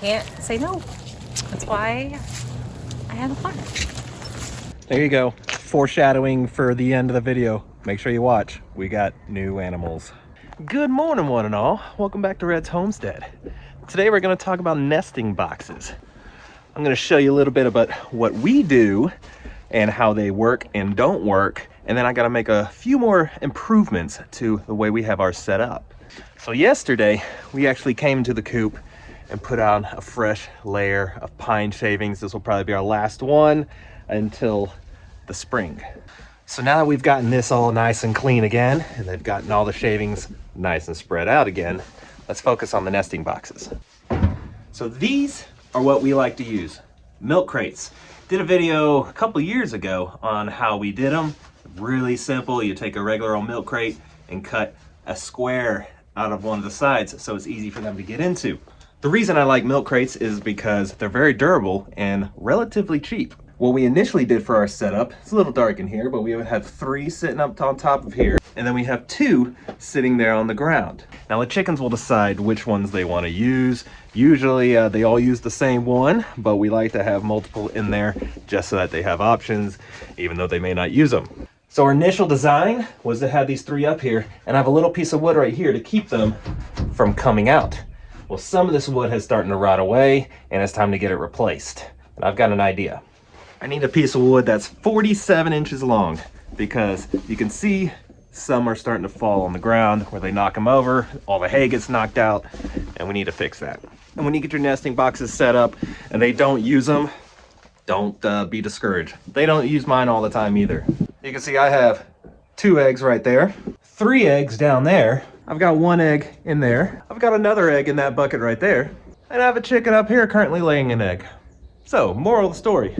can't say no. That's why I have a farm. There you go. Foreshadowing for the end of the video. Make sure you watch. We got new animals. Good morning, one and all. Welcome back to Red's Homestead. Today we're going to talk about nesting boxes. I'm going to show you a little bit about what we do and how they work and don't work. And then I got to make a few more improvements to the way we have ours set up. So yesterday we actually came to the coop and put on a fresh layer of pine shavings. This will probably be our last one until the spring. So now that we've gotten this all nice and clean again, and they've gotten all the shavings nice and spread out again, let's focus on the nesting boxes. So these are what we like to use, milk crates. Did a video a couple years ago on how we did them. Really simple. You take a regular old milk crate and cut a square out of one of the sides so it's easy for them to get into. The reason I like milk crates is because they're very durable and relatively cheap. What we initially did for our setup, it's a little dark in here, but we would have 3 sitting up on top of here, and then we have 2 sitting there on the ground. Now the chickens will decide which ones they want to use. Usually they all use the same one, but we like to have multiple in there just so that they have options, even though they may not use them. So our initial design was to have these 3 up here, and I have a little piece of wood right here to keep them from coming out. Well, some of this wood has started to rot away, and it's time to get it replaced. And I've got an idea. I need a piece of wood that's 47 inches long, because you can see some are starting to fall on the ground where they knock them over, all the hay gets knocked out, and we need to fix that. And when you get your nesting boxes set up and they don't use them, don't be discouraged. They don't use mine all the time either. You can see I have 2 eggs right there, 3 eggs down there. I've got 1 egg in there. I've got another egg in that bucket right there. And I have a chicken up here currently laying an egg. So, moral of the story,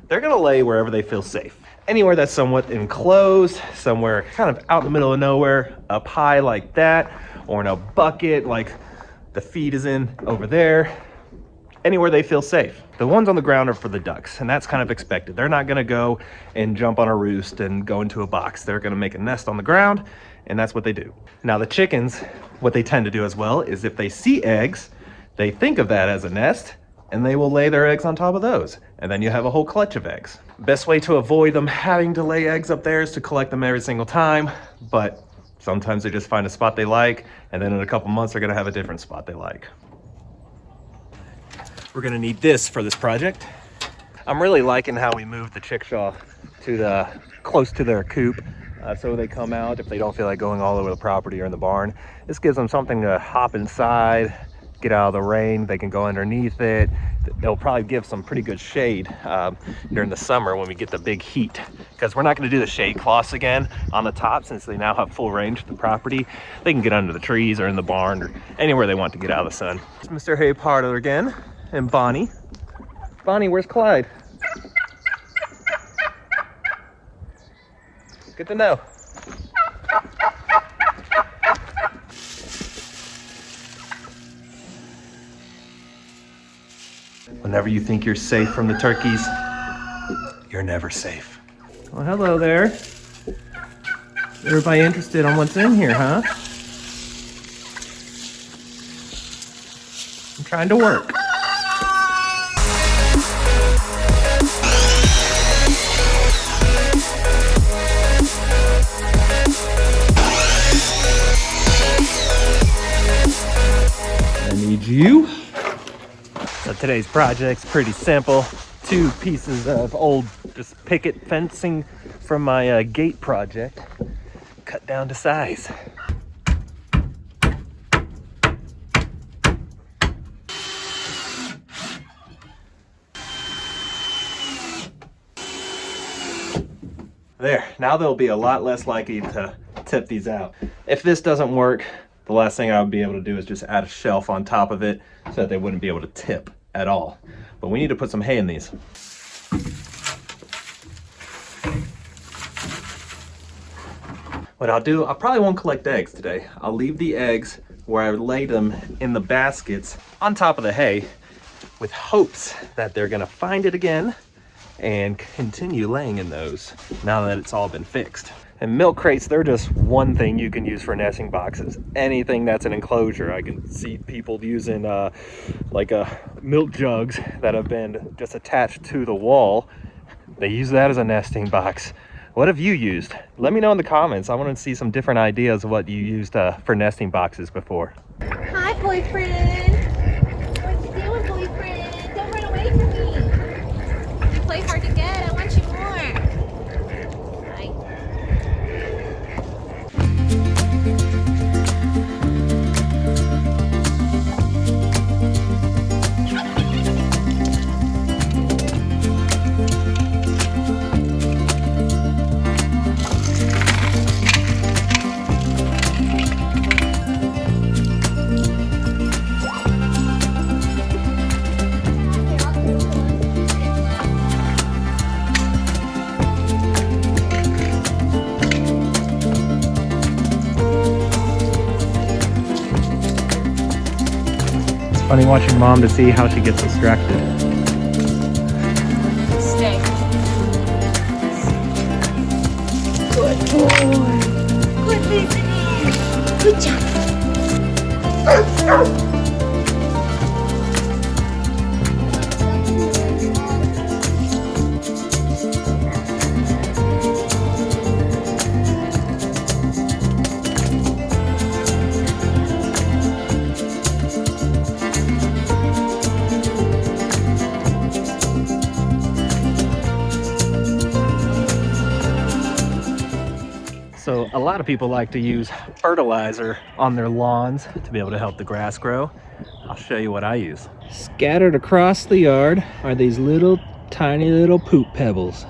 they're gonna lay wherever they feel safe. Anywhere that's somewhat enclosed, somewhere kind of out in the middle of nowhere, up high like that, or in a bucket like the feed is in over there. Anywhere they feel safe. The ones on the ground are for the ducks, and that's kind of expected. They're not gonna go and jump on a roost and go into a box. They're gonna make a nest on the ground, and that's what they do. Now the chickens, what they tend to do as well is if they see eggs, they think of that as a nest, and they will lay their eggs on top of those. And then you have a whole clutch of eggs. Best way to avoid them having to lay eggs up there is to collect them every single time, but sometimes they just find a spot they like, and then in a couple months they're gonna have a different spot they like. We're gonna need this for this project. I'm really liking how we moved the chickshaw to close to their coop, so they come out if they don't feel like going all over the property or in the barn. This gives them something to hop inside, get out of the rain. They can go underneath it. They'll probably give some pretty good shade during the summer when we get the big heat, because we're not going to do the shade cloths again on the top since they now have full range of the property. They can get under the trees or in the barn or anywhere they want to get out of the sun. It's Mr. Hay Parter again, and Bonnie. Bonnie, where's Clyde? Good to know. Whenever you think you're safe from the turkeys, you're never safe. Well, hello there. Everybody interested on what's in here, huh? I'm trying to work. I need you. So today's project's pretty simple. 2 pieces of old just picket fencing from my gate project, cut down to size. There, now they'll be a lot less likely to tip these out. If this doesn't work, the last thing I would be able to do is just add a shelf on top of it so that they wouldn't be able to tip at all. But we need to put some hay in these. What I'll do, I probably won't collect eggs today. I'll leave the eggs where I laid them in the baskets on top of the hay with hopes that they're gonna find it again and continue laying in those now that it's all been fixed. And milk crates, they're just one thing you can use for nesting boxes. Anything that's an enclosure. I can see people using milk jugs that have been just attached to the wall. They use that as a nesting box. What have you used? Let me know in the comments. I want to see some different ideas of what you used for nesting boxes before. Hi, boyfriend. What you doing, boyfriend? Don't run away from me. You play hard to get. I want you more. Hi. Funny watching Mom to see how she gets distracted. Stay. Good boy. Good listening. Good job. So a lot of people like to use fertilizer on their lawns to be able to help the grass grow. I'll show you what I use. Scattered across the yard are these tiny little poop pebbles.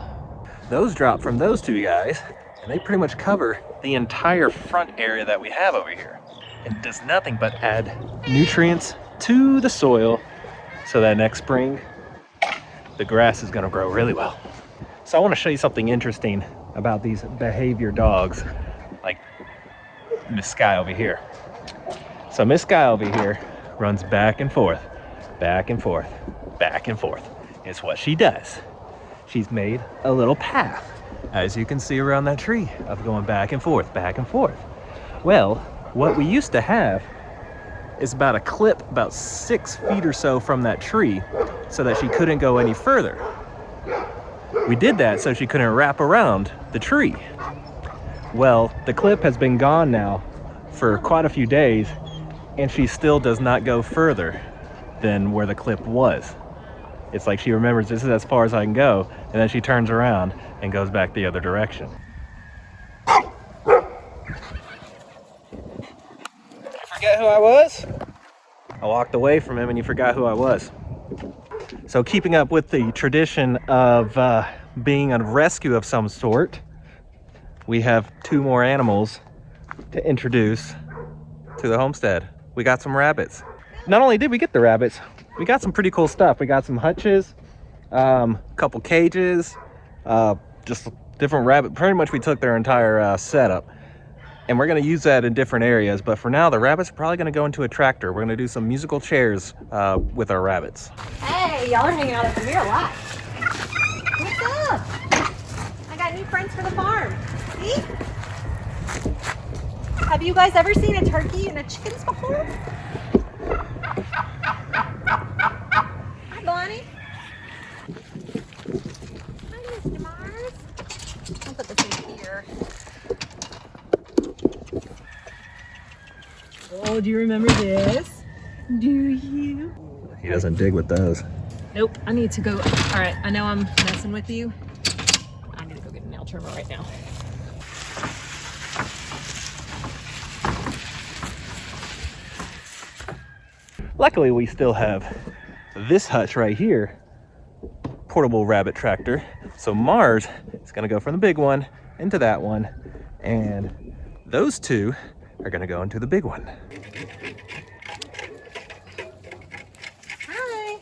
Those drop from those two guys, and they pretty much cover the entire front area that we have over here. It does nothing but add nutrients to the soil so that next spring the grass is going to grow really well. So I want to show you something interesting about these behavior dogs, like Miss Sky over here. So Miss Sky over here runs back and forth, back and forth, back and forth. It's what she does. She's made a little path, as you can see around that tree, of going back and forth, back and forth. Well, what we used to have is about a clip about 6 feet or so from that tree so that she couldn't go any further. We did that so she couldn't wrap around the tree. Well, the clip has been gone now for quite a few days, and she still does not go further than where the clip was. It's like she remembers this is as far as I can go, and then she turns around and goes back the other direction. Forget who I was? I walked away from him and you forgot who I was. So keeping up with the tradition of being a rescue of some sort, we have 2 more animals to introduce to the homestead. We got some rabbits. Not only did we get the rabbits, we got some pretty cool stuff. We got some hutches, a couple cages, just different rabbit. Pretty much we took their entire setup. And we're going to use that in different areas, but for now the rabbits are probably going to go into a tractor. We're going to do some musical chairs with our rabbits. Hey, y'all are hanging out at the mirror a lot. What's up? I got new friends for the farm. See? Have you guys ever seen a turkey and a chickens before? Hi, Bonnie. Hi, Mr. Mars. I'll put this in here. Oh, do you remember this? Do you? He doesn't dig with those. Nope, I need to go. All right, I know I'm messing with you. I need to go get a nail trimmer right now. Luckily, we still have this hutch right here, portable rabbit tractor. So Mars is gonna go from the big one into that one, and those 2 are gonna go into the big one. Hi.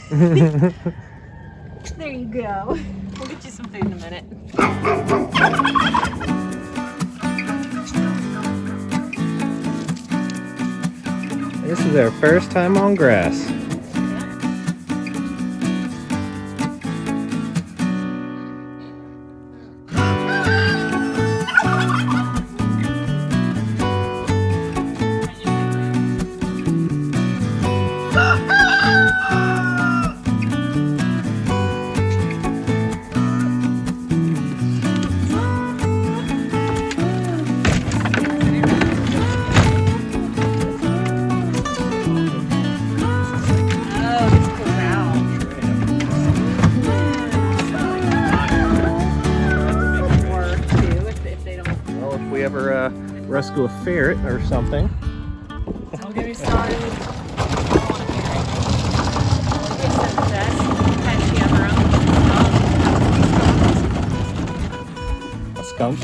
There you go. We'll get you some food in a minute. This is their first time on grass. We ever rescue a ferret or something. Don't get me started. A skunk?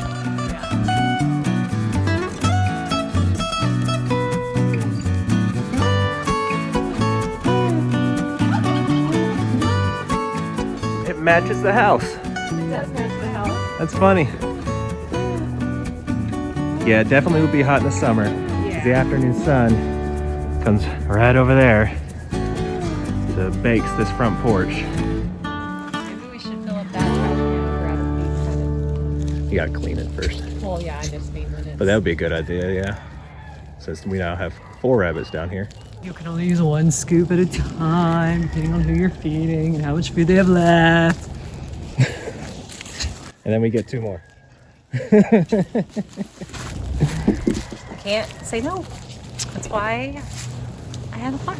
It matches the house. It does match the house. That's funny. Yeah, it definitely would be hot in the summer. Yeah. The afternoon sun comes right over there to bakes this front porch. Maybe we should fill up that trash can for other things. You gotta clean it first. Well, yeah, I just mean when it's... But that would be a good idea, yeah. Since we now have 4 rabbits down here. You can only use 1 scoop at a time, depending on who you're feeding and how much food they have left. And then we get 2 more. Can't say no. That's why I have a farm.